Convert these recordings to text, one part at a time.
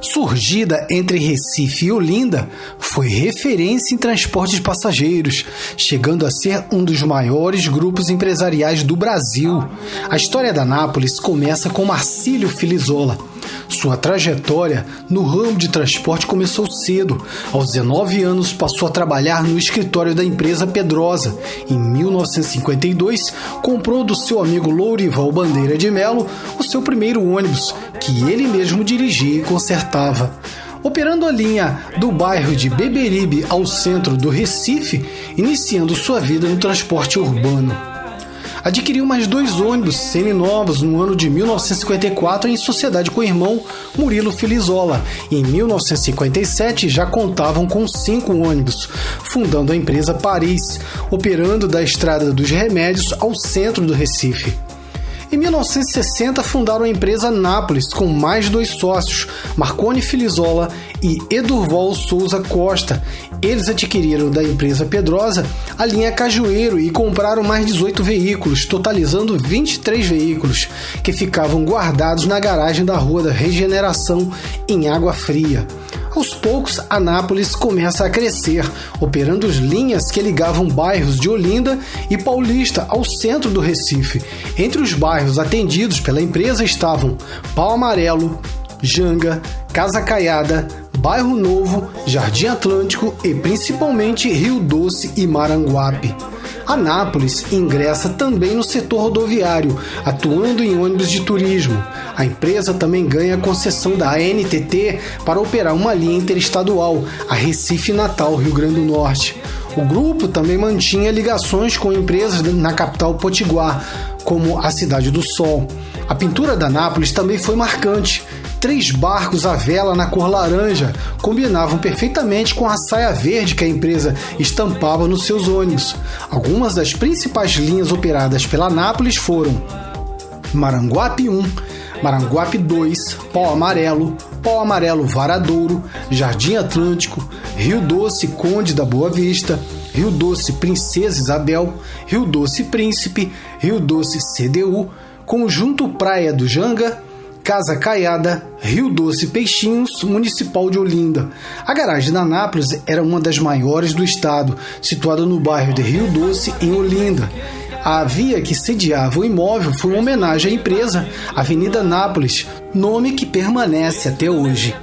Surgida entre Recife e Olinda, foi referência em transporte de passageiros, chegando a ser um dos maiores grupos empresariais do Brasil. A história da Anápolis começa com Marcílio Filizola. Sua trajetória no ramo de transporte começou cedo. Aos 19 anos, passou a trabalhar no escritório da empresa Pedrosa. Em 1952, comprou do seu amigo Lourival Bandeira de Melo o seu primeiro ônibus, que ele mesmo dirigia e consertava. Operando a linha do bairro de Beberibe ao centro do Recife, iniciando sua vida no transporte urbano. Adquiriu mais 2 ônibus seminovos no ano de 1954 em sociedade com o irmão Murilo Filizola. Em 1957 já contavam com 5 ônibus, fundando a empresa Paris, operando da Estrada dos Remédios ao centro do Recife. Em 1960 fundaram a empresa Anápolis com mais 2 sócios, Marconi Filizola e Edurval Souza Costa. Eles adquiriram da empresa Pedrosa a linha Cajueiro e compraram mais 18 veículos, totalizando 23 veículos, que ficavam guardados na garagem da Rua da Regeneração, em Água Fria. Aos poucos, Anápolis começa a crescer, operando as linhas que ligavam bairros de Olinda e Paulista ao centro do Recife. Entre os bairros atendidos pela empresa estavam Pau Amarelo, Janga, Casa Caiada, Bairro Novo, Jardim Atlântico e principalmente Rio Doce e Maranguape. Anápolis ingressa também no setor rodoviário, atuando em ônibus de turismo. A empresa também ganha a concessão da ANTT para operar uma linha interestadual, a Recife-Natal, Rio Grande do Norte. O grupo também mantinha ligações com empresas na capital potiguar, como a Cidade do Sol. A pintura da Anápolis também foi marcante. 3 barcos à vela na cor laranja combinavam perfeitamente com a saia verde que a empresa estampava nos seus ônibus. Algumas das principais linhas operadas pela Anápolis foram Maranguape 1, Maranguape 2, Pau Amarelo Varadouro, Jardim Atlântico, Rio Doce Conde da Boa Vista, Rio Doce Princesa Isabel, Rio Doce Príncipe, Rio Doce CDU, Conjunto Praia do Janga, Casa Caiada, Rio Doce Peixinhos, Municipal de Olinda. A garagem da Anápolis era uma das maiores do estado, situada no bairro de Rio Doce, em Olinda. A via que sediava o imóvel foi uma homenagem à empresa Avenida Anápolis, nome que permanece até hoje.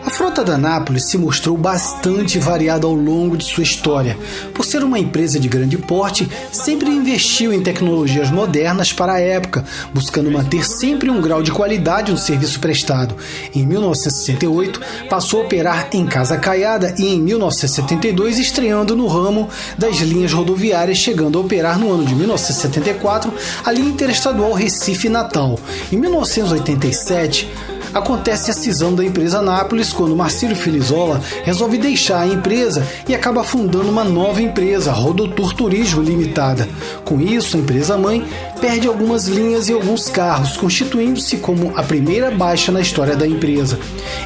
A frota da Anápolis se mostrou bastante variada ao longo de sua história. Por ser uma empresa de grande porte, sempre investiu em tecnologias modernas para a época, buscando manter sempre um grau de qualidade no serviço prestado. Em 1968, passou a operar em Casa Caiada e em 1972 estreando no ramo das linhas rodoviárias, chegando a operar no ano de 1974 a linha interestadual Recife-Natal. Em 1987, acontece a cisão da empresa Anápolis quando Marcílio Filizola resolve deixar a empresa e acaba fundando uma nova empresa, Rodotour Turismo Limitada. Com isso, a empresa-mãe perde algumas linhas e alguns carros, constituindo-se como a primeira baixa na história da empresa.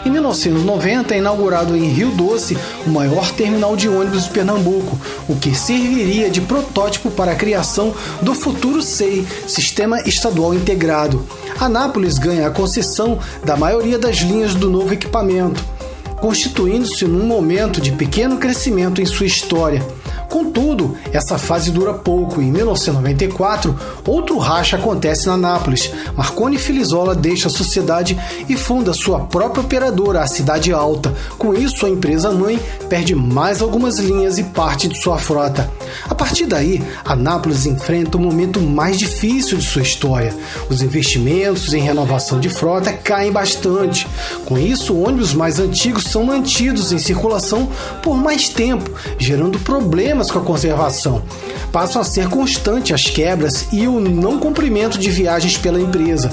Em 1990 é inaugurado em Rio Doce o maior terminal de ônibus de Pernambuco, o que serviria de protótipo para a criação do futuro SEI, Sistema Estadual Integrado. Anápolis ganha a concessão da maioria das linhas do novo equipamento, constituindo-se num momento de pequeno crescimento em sua história. Contudo, essa fase dura pouco. Em 1994, outro racha acontece na Anápolis. Marconi Filizola deixa a sociedade e funda sua própria operadora, a Cidade Alta. Com isso, a empresa-mãe perde mais algumas linhas e parte de sua frota. A partir daí, Anápolis enfrenta o momento mais difícil de sua história. Os investimentos em renovação de frota caem bastante. Com isso, ônibus mais antigos são mantidos em circulação por mais tempo, gerando problemas com a conservação. Passam a ser constantes as quebras e o não cumprimento de viagens pela empresa.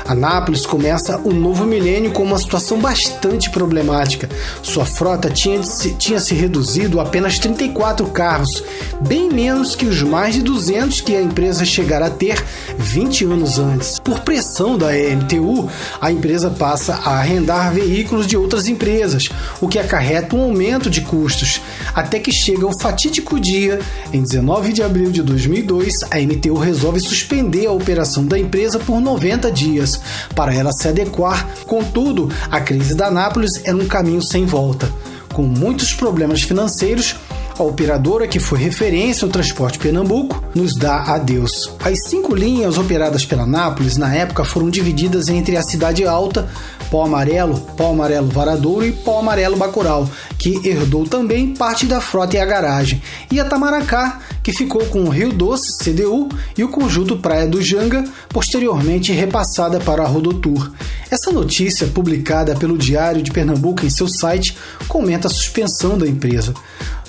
Anápolis começa o novo milênio com uma situação bastante problemática. Sua frota tinha se reduzido a apenas 34 carros, bem menos que os mais de 200 que a empresa chegara a ter 20 anos antes. Por pressão da EMTU, a empresa passa a arrendar veículos de outras empresas, o que acarreta um aumento de custos, até que chega o fatídico dia, em 19 de abril de 2002, a MTU resolve suspender a operação da empresa por 90 dias. dias para ela se adequar. Contudo, a crise da Anápolis era um caminho sem volta. Com muitos problemas financeiros, a operadora, que foi referência no transporte Pernambuco, nos dá adeus. As 5 linhas operadas pela Anápolis na época foram divididas entre a Cidade Alta, Pau Amarelo Varadouro e Pau Amarelo Bacurau, que herdou também parte da frota e a garagem, e a Tamaracá, que ficou com o Rio Doce, CDU, e o conjunto Praia do Janga, posteriormente repassada para a Rodotur. Essa notícia, publicada pelo Diário de Pernambuco em seu site, comenta a suspensão da empresa.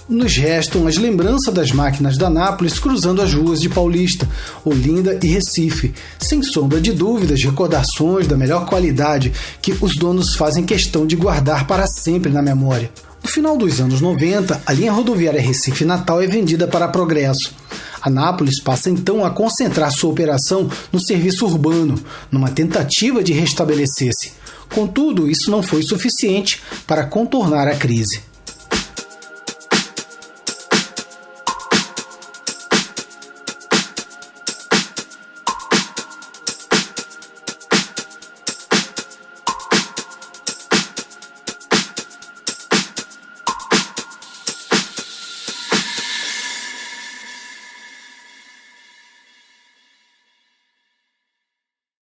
Nos restam as lembranças das máquinas da Anápolis cruzando as ruas de Paulista, Olinda e Recife. Sem sombra de dúvidas, recordações da melhor qualidade que os donos fazem questão de guardar para sempre na memória. No final dos anos 90, a linha rodoviária Recife-Natal é vendida para a Progresso. A Anápolis passa então a concentrar sua operação no serviço urbano, numa tentativa de restabelecer-se. Contudo, isso não foi suficiente para contornar a crise.